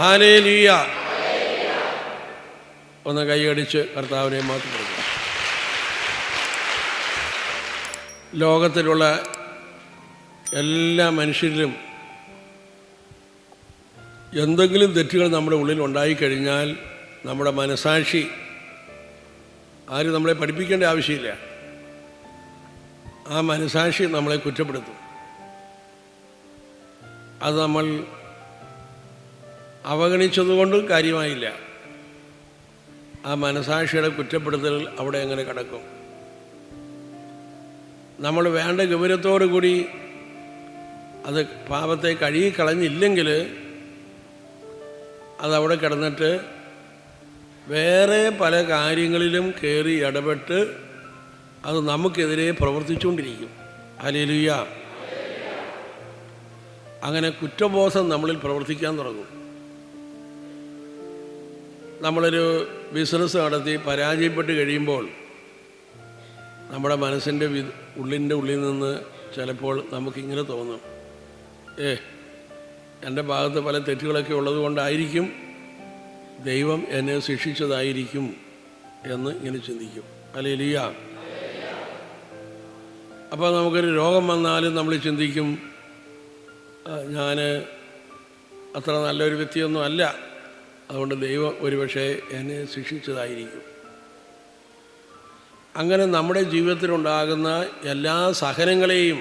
Hallelujah. ഒന്ന് കൈയടിച്ച് കർത്താവിനെ മാത്രം കൊടുക്കുക. ലോകത്തിലുള്ള എല്ലാ മനുഷ്യരിലും എന്തെങ്കിലും തെറ്റുകൾ നമ്മുടെ ഉള്ളിൽ ഉണ്ടായിക്കഴിഞ്ഞാൽ നമ്മുടെ മനസാക്ഷി ആരും നമ്മളെ പഠിപ്പിക്കേണ്ട ആവശ്യമില്ല. ആ മനസാക്ഷി നമ്മളെ കുറ്റപ്പെടുത്തും. അത് നമ്മൾ അവഗണിച്ചതുകൊണ്ടും കാര്യമായില്ല. ആ മനസാക്ഷിയുടെ കുറ്റപ്പെടുത്തൽ അവിടെ എങ്ങനെ കിടക്കും? നമ്മൾ വേണ്ട ഗൗരവത്തോടു കൂടി അത് പാപത്തെ കഴുകിക്കളഞ്ഞില്ലെങ്കിൽ അതവിടെ കിടന്നിട്ട് വേറെ പല കാര്യങ്ങളിലും കയറി ഇടപെട്ട് അത് നമുക്കെതിരെ പ്രവർത്തിച്ചുകൊണ്ടിരിക്കും. ഹല്ലേലൂയ. അങ്ങനെ കുറ്റബോധം നമ്മളിൽ പ്രവർത്തിക്കാൻ തുടങ്ങും. നമ്മളൊരു ബിസിനസ് നടത്തി പരാജയപ്പെട്ട് കഴിയുമ്പോൾ നമ്മുടെ മനസ്സിൻ്റെ ഉള്ളിൽ നിന്ന് ചിലപ്പോൾ നമുക്കിങ്ങനെ തോന്നും, എൻ്റെ ഭാഗത്ത് പല തെറ്റുകളൊക്കെ ഉള്ളത് കൊണ്ടായിരിക്കും ദൈവം എന്നെ ശിക്ഷിച്ചതായിരിക്കും എന്ന് ഇങ്ങനെ ചിന്തിക്കും. ഹല്ലേലൂയ. അപ്പോൾ നമുക്കൊരു രോഗം വന്നാലും നമ്മൾ ചിന്തിക്കും, ഞാൻ അത്ര നല്ലൊരു വ്യക്തിയൊന്നും അല്ല, അതുകൊണ്ട് ദൈവം ഒരുപക്ഷെ എന്നെ ശിക്ഷിച്ചതായിരിക്കും. അങ്ങനെ നമ്മുടെ ജീവിതത്തിലുണ്ടാകുന്ന എല്ലാ സഹനങ്ങളെയും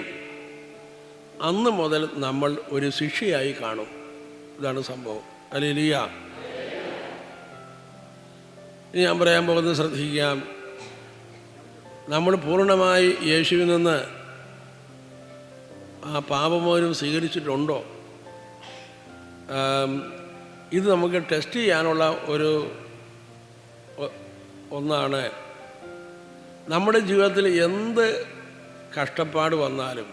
അന്ന് മുതൽ നമ്മൾ ഒരു ശിക്ഷയായി കാണും. ഇതാണ് സംഭവം. ഹല്ലേലൂയ. ഇനി ഞാൻ പറയാൻ പോകുന്നത് ശ്രദ്ധിക്കാം. നമ്മൾ പൂർണ്ണമായി യേശുവിൽ നിന്ന് ആ പാപമോചനം സ്വീകരിച്ചിട്ടുണ്ടോ? ഇത് നമുക്ക് ടെസ്റ്റ് ചെയ്യാനുള്ള ഒന്നാണ്. നമ്മുടെ ജീവിതത്തിൽ എന്ത് കഷ്ടപ്പാട് വന്നാലും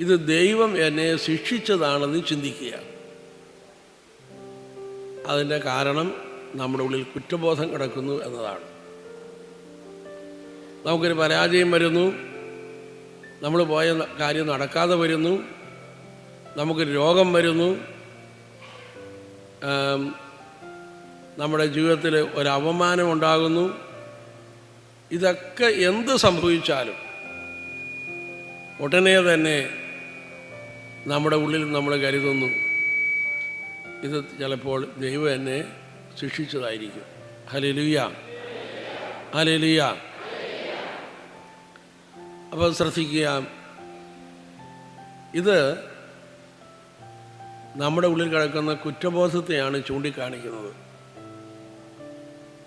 ഇത് ദൈവം എന്നെ ശിക്ഷിച്ചതാണെന്ന് ചിന്തിക്കുക. അതിൻ്റെ കാരണം നമ്മുടെ ഉള്ളിൽ കുറ്റബോധം കിടക്കുന്നു എന്നതാണ്. നമുക്കൊരു പരാജയം വരുന്നു, നമ്മൾ പോയ കാര്യം നടക്കാതെ വരുന്നു, നമുക്കൊരു രോഗം വരുന്നു, നമ്മുടെ ജീവിതത്തിൽ ഒരു അവമാനം ഉണ്ടാകുന്നു. ഇതൊക്കെ എന്ത് സംഭവിച്ചാലും ഉടനെ തന്നെ നമ്മുടെ ഉള്ളിൽ നമ്മൾ കരുതുന്നു, ഇത് ചിലപ്പോൾ ദൈവം എന്നെ ശിക്ഷിച്ചതായിരിക്കും. ഹല്ലേലൂയ. ഹല്ലേലൂയ. അപ്പോൾ ശ്രദ്ധിക്കുക, ഇത് നമ്മുടെ ഉള്ളിൽ കിടക്കുന്ന കുറ്റബോധത്തെയാണ് ചൂണ്ടിക്കാണിക്കുന്നത്.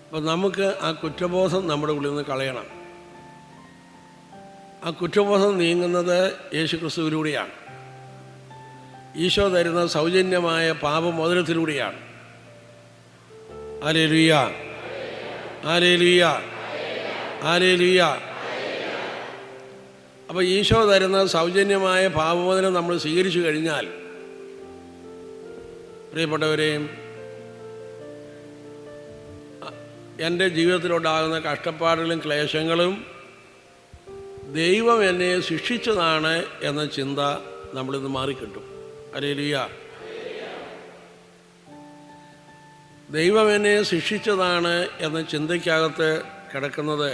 അപ്പോൾ നമുക്ക് ആ കുറ്റബോധം നമ്മുടെ ഉള്ളിൽ നിന്ന് കളയണം. ആ കുറ്റബോധം നീങ്ങുന്നത് യേശുക്രിസ്തുവിലൂടെയാണ്. ഈശോ തരുന്ന സൗജന്യമായ പാപമോചനത്തിലൂടെയാണ്. ഹല്ലേലൂയ. ഹല്ലേലൂയ. ഹല്ലേലൂയ. അപ്പോൾ ഈശോ തരുന്ന സൗജന്യമായ പാപമോചനം നമ്മൾ സ്വീകരിച്ചു കഴിഞ്ഞാൽ, പ്രിയപ്പെട്ടവരെയും, എൻ്റെ ജീവിതത്തിലുണ്ടാകുന്ന കഷ്ടപ്പാടുകളും ക്ലേശങ്ങളും ദൈവം എന്നെ ശിക്ഷിച്ചതാണ് എന്ന ചിന്ത നമ്മളിന്ന് മാറിക്കിട്ടും. ഹല്ലേലൂയ. ദൈവം എന്നെ ശിക്ഷിച്ചതാണ് എന്ന ചിന്തയ്ക്കകത്ത് കിടക്കുന്നത്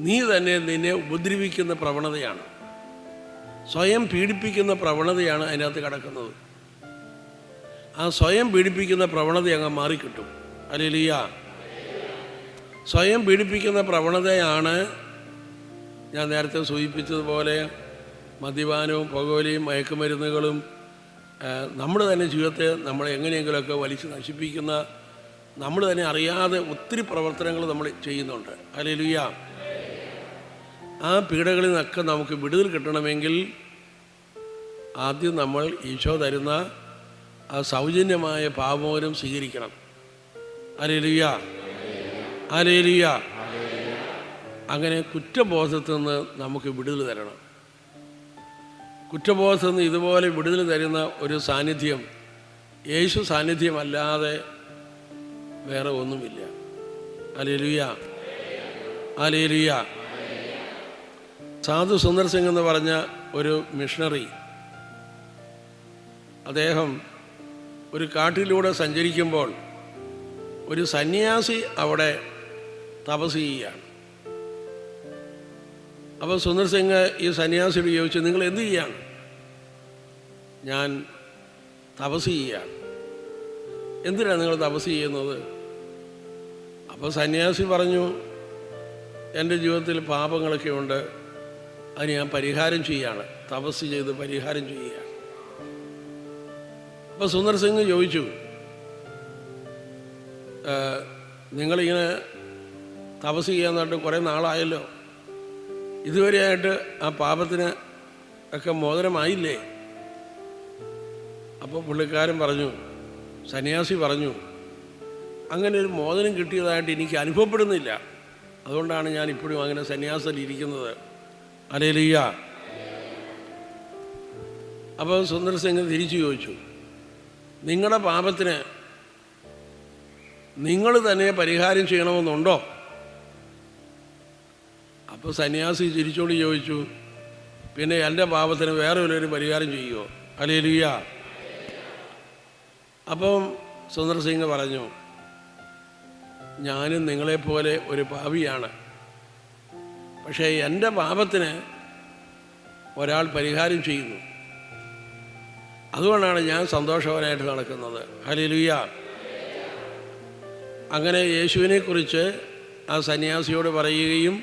നീ തന്നെ നിന്നെ ഉപദ്രവിക്കുന്ന പ്രവണതയാണ്, സ്വയം പീഡിപ്പിക്കുന്ന പ്രവണതയാണ് അതിനകത്ത് കിടക്കുന്നത്. ആ സ്വയം പീഡിപ്പിക്കുന്ന പ്രവണത അങ്ങ് മാറിക്കിട്ടും. ഹല്ലേലൂയ. സ്വയം പീഡിപ്പിക്കുന്ന പ്രവണതയാണ് ഞാൻ നേരത്തെ സൂചിപ്പിച്ചതുപോലെ മദ്യപാനവും പുകവലിയും മയക്കുമരുന്നുകളും നമ്മൾ തന്നെ ജീവിതത്തെ നമ്മൾ എങ്ങനെയെങ്കിലുമൊക്കെ വലിച്ച് നശിപ്പിക്കുന്ന, നമ്മൾ തന്നെ അറിയാതെ ഒത്തിരി പ്രവർത്തനങ്ങൾ നമ്മൾ ചെയ്യുന്നുണ്ട്. ഹല്ലേലൂയ. ആ പീഡകളിൽ നിന്നൊക്കെ നമുക്ക് വിടുതൽ കിട്ടണമെങ്കിൽ ആദ്യം നമ്മൾ ഈശോ തരുന്ന ആ സൗജന്യമായ പാപമോചനം സ്വീകരിക്കണം. ഹല്ലേലൂയ. ഹല്ലേലൂയ. അങ്ങനെ കുറ്റബോധത്തിൽ നിന്ന് നമുക്ക് വിടുതൽ തരണം. കുറ്റബോധത്തിൽ നിന്ന് ഇതുപോലെ വിടുതൽ തരുന്ന ഒരു സാന്നിധ്യം യേശു സാന്നിധ്യമല്ലാതെ വേറെ ഒന്നുമില്ല. ഹല്ലേലൂയ. ഹല്ലേലൂയ. സാധു സുന്ദർ സിംഗ് എന്ന് പറഞ്ഞ ഒരു മിഷണറി, അദ്ദേഹം ഒരു കാട്ടിലൂടെ സഞ്ചരിക്കുമ്പോൾ ഒരു സന്യാസി അവിടെ തപസ് ചെയ്യുകയാണ്. അപ്പോൾ സുന്ദർ സിംഗ് ഈ സന്യാസിയോട് ചോദിച്ചു, നിങ്ങൾ എന്ത് ചെയ്യാണ്? ഞാൻ തപസ് ചെയ്യുകയാണ്. എന്തിനാണ് നിങ്ങൾ തപസ് ചെയ്യുന്നത്? അപ്പോൾ സന്യാസി പറഞ്ഞു, എൻ്റെ ജീവിതത്തിൽ പാപങ്ങളൊക്കെ ഉണ്ട്, അതിന് ഞാൻ പരിഹാരം ചെയ്യുകയാണ്, തപസ് ചെയ്ത് പരിഹാരം ചെയ്യുകയാണ്. അപ്പോൾ സുന്ദർ സിംഗ് ചോദിച്ചു, നിങ്ങളിങ്ങനെ തപസ് ചെയ്യാൻ കുറേ നാളായല്ലോ, ഇതുവരെയായിട്ട് ആ പാപത്തിന് ഒക്കെ മോചനമായില്ലേ? അപ്പോൾ പുള്ളിക്കാരൻ പറഞ്ഞു, സന്യാസി പറഞ്ഞു, അങ്ങനെ ഒരു മോചനം കിട്ടിയതായിട്ട് എനിക്ക് അനുഭവപ്പെടുന്നില്ല, അതുകൊണ്ടാണ് ഞാൻ ഇപ്പോഴും അങ്ങനെ സന്യാസത്തിൽ ഇരിക്കുന്നത്. ഹല്ലേലൂയ. അപ്പോൾ സുന്ദർ സിംഗ് തിരിച്ചു ചോദിച്ചു, നിങ്ങളുടെ പാപത്തിന് നിങ്ങൾ തന്നെ പരിഹാരം ചെയ്യണമെന്നുണ്ടോ? അപ്പോൾ സന്യാസി ചിരിച്ചോണ്ട് ചോദിച്ചു, പിന്നെ എൻ്റെ പാപത്തിന് വേറെ വല്ലവരും പരിഹാരം ചെയ്യുമോ? ഹല്ലേലൂയ. അപ്പം സുന്ദർ സിംഗ് പറഞ്ഞു, ഞാനും നിങ്ങളെപ്പോലെ ഒരു പാപിയാണ്, പക്ഷേ എൻ്റെ പാപത്തിന് ഒരാൾ പരിഹാരം ചെയ്യുന്നു, അതുകൊണ്ടാണ് ഞാൻ സന്തോഷവാനായിട്ട് നടക്കുന്നത്. ഹല്ലേലൂയ. അങ്ങനെ യേശുവിനെക്കുറിച്ച് ആ സന്യാസിയോട് പറയുകയും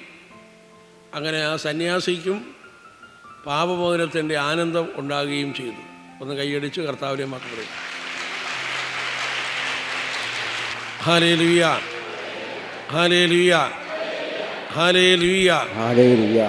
അങ്ങനെ ആ സന്യാസിക്കും പാപമോചനത്തിൻ്റെ ആനന്ദം ഉണ്ടാകുകയും ചെയ്തു. ഒന്ന് കൈയടിച്ച് കർത്താവിനെ മക്കളെ. Hallelujah, hallelujah, hallelujah, hallelujah.